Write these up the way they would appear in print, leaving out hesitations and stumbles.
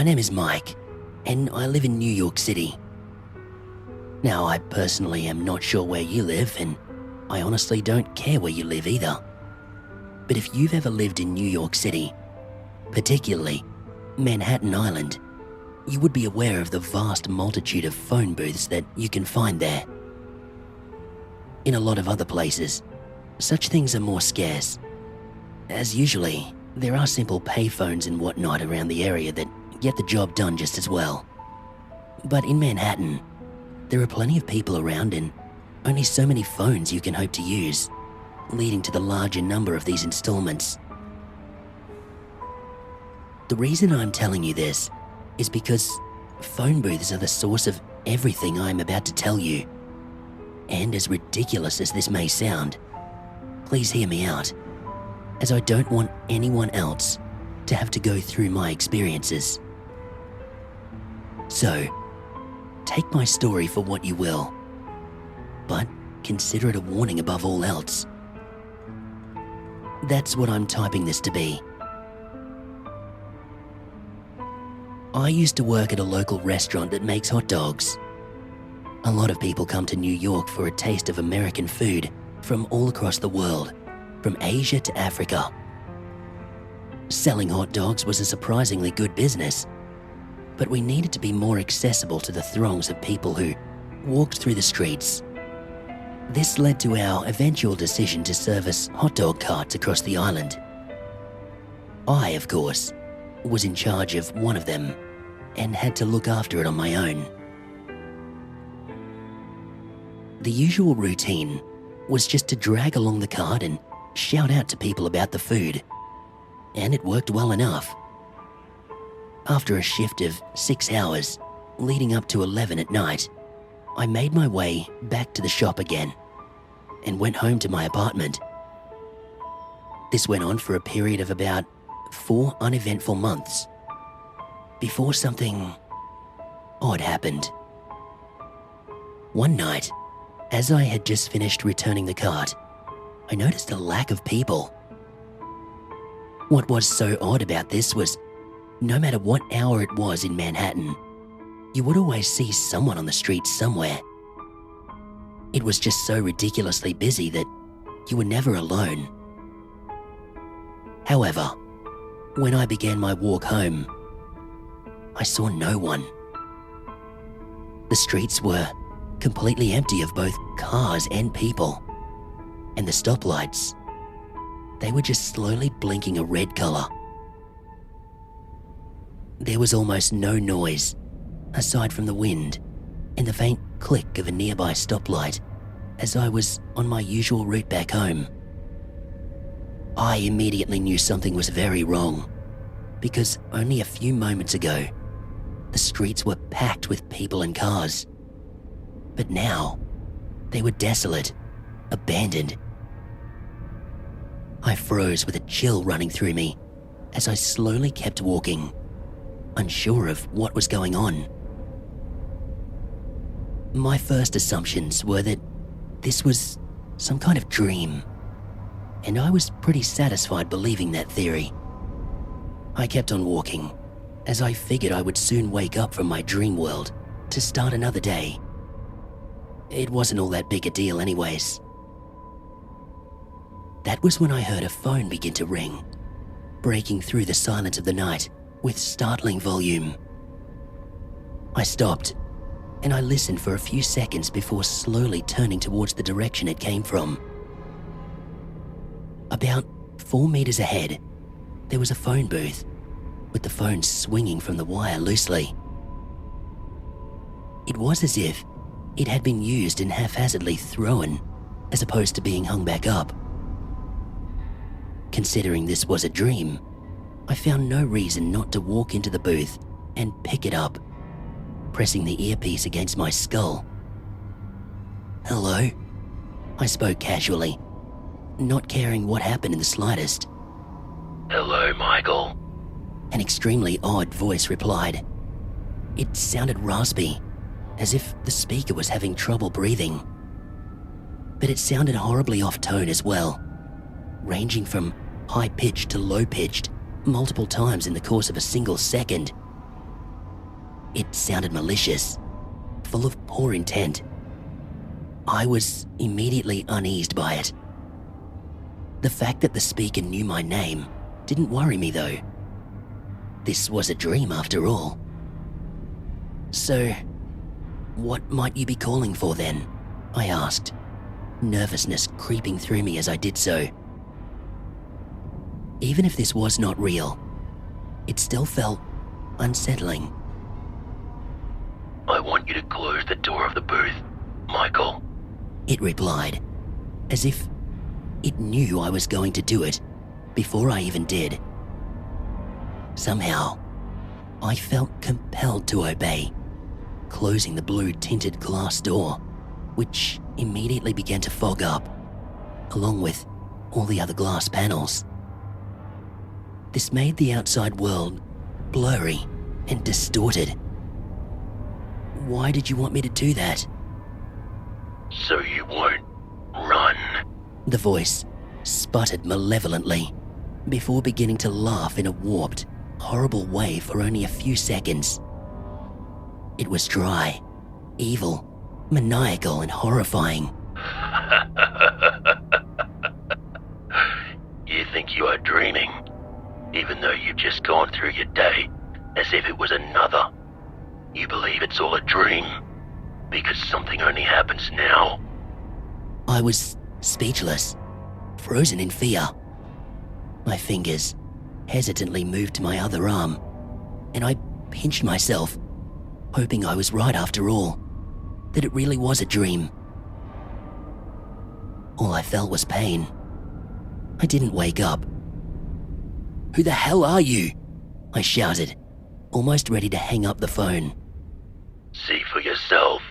My name is Mike, and I live in New York City. Now, I personally am not sure where you live, and I honestly don't care where you live either. But if you've ever lived in New York City, particularly Manhattan Island, you would be aware of the vast multitude of phone booths that you can find there. In a lot of other places, such things are more scarce, as usually there are simple payphones and whatnot around the area that get the job done just as well. But in Manhattan, there are plenty of people around and only so many phones you can hope to use, leading to the larger number of these installments. The reason I'm telling you this is because phone booths are the source of everything I'm about to tell you. And as ridiculous as this may sound, please hear me out, as I don't want anyone else to have to go through my experiences. So, take my story for what you will, but consider it a warning above all else. That's what I'm typing this to be. I used to work at a local restaurant that makes hot dogs. A lot of people come to New York for a taste of American food from all across the world, from Asia to Africa. Selling hot dogs was a surprisingly good business, but we needed to be more accessible to the throngs of people who walked through the streets. This led to our eventual decision to service hot dog carts across the island. I, of course, was in charge of one of them and had to look after it on my own. The usual routine was just to drag along the cart and shout out to people about the food, and it worked well enough. After a shift of 6 hours, leading up to 11 at night, I made my way back to the shop again and went home to my apartment. This went on for a period of about 4 uneventful months before something odd happened. One night, as I had just finished returning the cart, I noticed a lack of people. What was so odd about this was, no matter what hour it was in Manhattan, you would always see someone on the street somewhere. It was just so ridiculously busy that you were never alone. However, when I began my walk home, I saw no one. The streets were completely empty of both cars and people, and the stoplights, they were just slowly blinking a red color. There was almost no noise, aside from the wind and the faint click of a nearby stoplight as I was on my usual route back home. I immediately knew something was very wrong, because only a few moments ago, the streets were packed with people and cars. But now, they were desolate, abandoned. I froze with a chill running through me as I slowly kept walking, unsure of what was going on. My first assumptions were that this was some kind of dream, and I was pretty satisfied believing that theory. I kept on walking, as I figured I would soon wake up from my dream world to start another day. It wasn't all that big a deal anyways. That was when I heard a phone begin to ring, breaking through the silence of the night with startling volume. I stopped, and I listened for a few seconds before slowly turning towards the direction it came from. About 4 meters ahead, there was a phone booth, with the phone swinging from the wire loosely. It was as if it had been used and haphazardly thrown, as opposed to being hung back up. Considering this was a dream, I found no reason not to walk into the booth and pick it up, pressing the earpiece against my skull. "Hello?" I spoke casually, not caring what happened in the slightest. "Hello, Michael." An extremely odd voice replied. It sounded raspy, as if the speaker was having trouble breathing. But it sounded horribly off-tone as well, ranging from high-pitched to low-pitched multiple times in the course of a single second. It sounded malicious, full of poor intent. I was immediately uneased by it. The fact that the speaker knew my name didn't worry me though. This was a dream after all. So, what might you be calling for then? I asked, nervousness creeping through me as I did so. Even if this was not real, it still felt unsettling. I want you to close the door of the booth, Michael. It replied, as if it knew I was going to do it before I even did. Somehow, I felt compelled to obey, closing the blue-tinted glass door, which immediately began to fog up, along with all the other glass panels. This made the outside world blurry and distorted. Why did you want me to do that? So you won't run. The voice sputtered malevolently before beginning to laugh in a warped, horrible way for only a few seconds. It was dry, evil, maniacal, and horrifying. You think you are dreaming, even though you've just gone through your day as if it was another. You believe it's all a dream because something only happens now. I was speechless, frozen in fear. My fingers hesitantly moved to my other arm, and I pinched myself, hoping I was right after all, that it really was a dream. All I felt was pain. I didn't wake up. "Who the hell are you?" I shouted, almost ready to hang up the phone. See for yourself.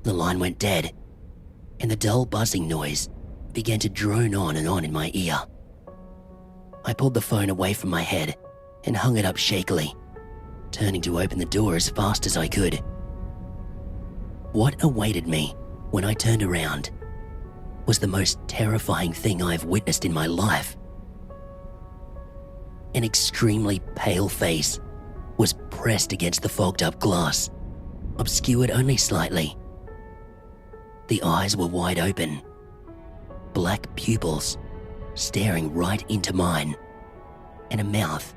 The line went dead, and the dull buzzing noise began to drone on and on in my ear. I pulled the phone away from my head and hung it up shakily, turning to open the door as fast as I could. What awaited me when I turned around was the most terrifying thing I've witnessed in my life. An extremely pale face was pressed against the fogged-up glass, obscured only slightly. The eyes were wide open, black pupils staring right into mine, and a mouth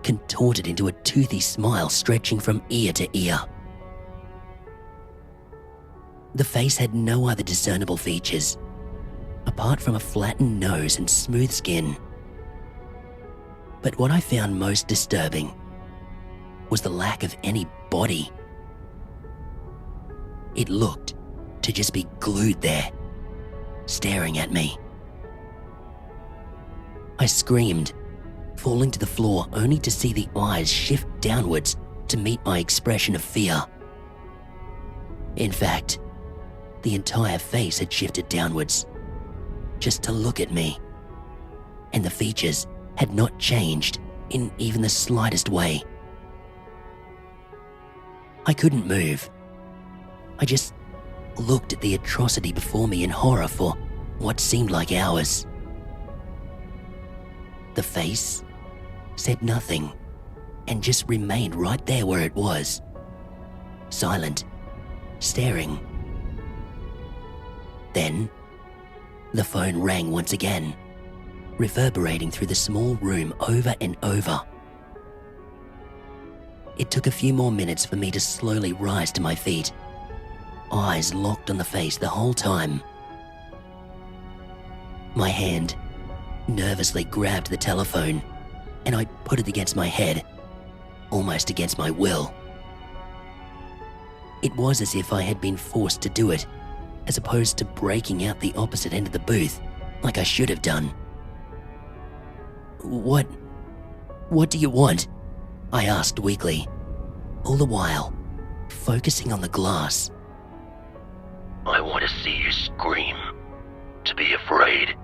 contorted into a toothy smile stretching from ear to ear. The face had no other discernible features, apart from a flattened nose and smooth skin. But what I found most disturbing was the lack of any body. It looked to just be glued there, staring at me. I screamed, falling to the floor only to see the eyes shift downwards to meet my expression of fear. In fact, the entire face had shifted downwards, just to look at me, and the features had not changed in even the slightest way. I couldn't move. I just looked at the atrocity before me in horror for what seemed like hours. The face said nothing and just remained right there where it was, silent, staring. Then, the phone rang once again, reverberating through the small room over and over. It took a few more minutes for me to slowly rise to my feet, eyes locked on the face the whole time. My hand nervously grabbed the telephone, and I put it against my head, almost against my will. It was as if I had been forced to do it, as opposed to breaking out the opposite end of the booth, like I should have done. What do you want?" I asked weakly, all the while focusing on the glass. I want to see you scream, to be afraid.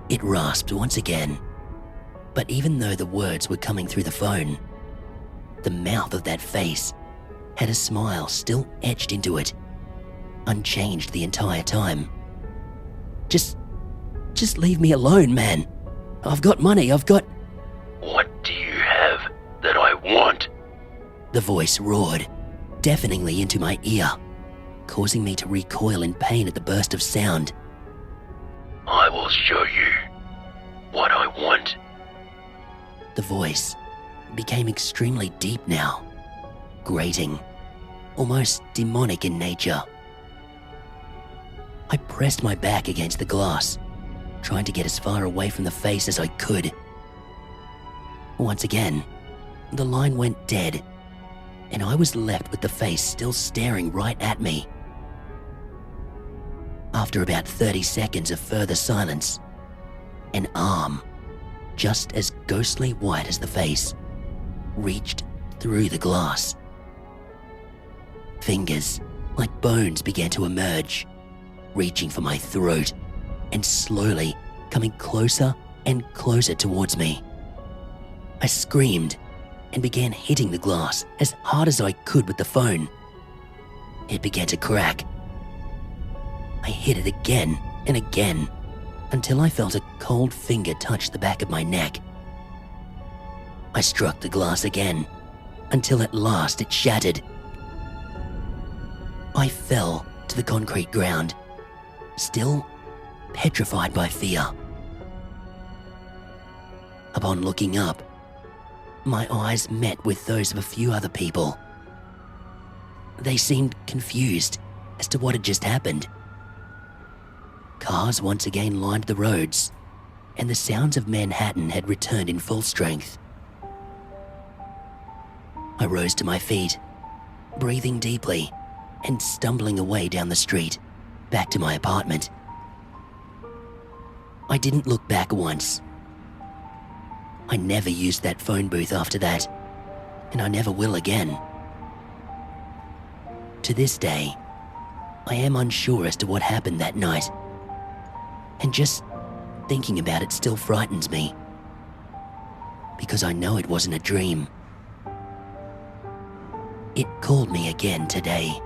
It rasped once again, but even though the words were coming through the phone, the mouth of that face had a smile still etched into it, unchanged the entire time. Just leave me alone, man. I've got money, I've got... What do you have that I want? The voice roared, deafeningly into my ear, causing me to recoil in pain at the burst of sound. I will show you what I want. The voice became extremely deep now, grating, almost demonic in nature. I pressed my back against the glass, trying to get as far away from the face as I could. Once again, the line went dead, and I was left with the face still staring right at me. After about 30 seconds of further silence, an arm, just as ghostly white as the face, reached through the glass. Fingers, like bones, began to emerge, reaching for my throat and slowly coming closer and closer towards me. I screamed and began hitting the glass as hard as I could with the phone. It began to crack. I hit it again and again until I felt a cold finger touch the back of my neck. I struck the glass again until at last it shattered. I fell to the concrete ground, still petrified by fear. Upon looking up, my eyes met with those of a few other people. They seemed confused as to what had just happened. Cars once again lined the roads, and the sounds of Manhattan had returned in full strength. I rose to my feet, breathing deeply and stumbling away down the street, back to my apartment. I didn't look back once. I never used that phone booth after that, and I never will again. To this day, I am unsure as to what happened that night, and just thinking about it still frightens me, because I know it wasn't a dream. It called me again today.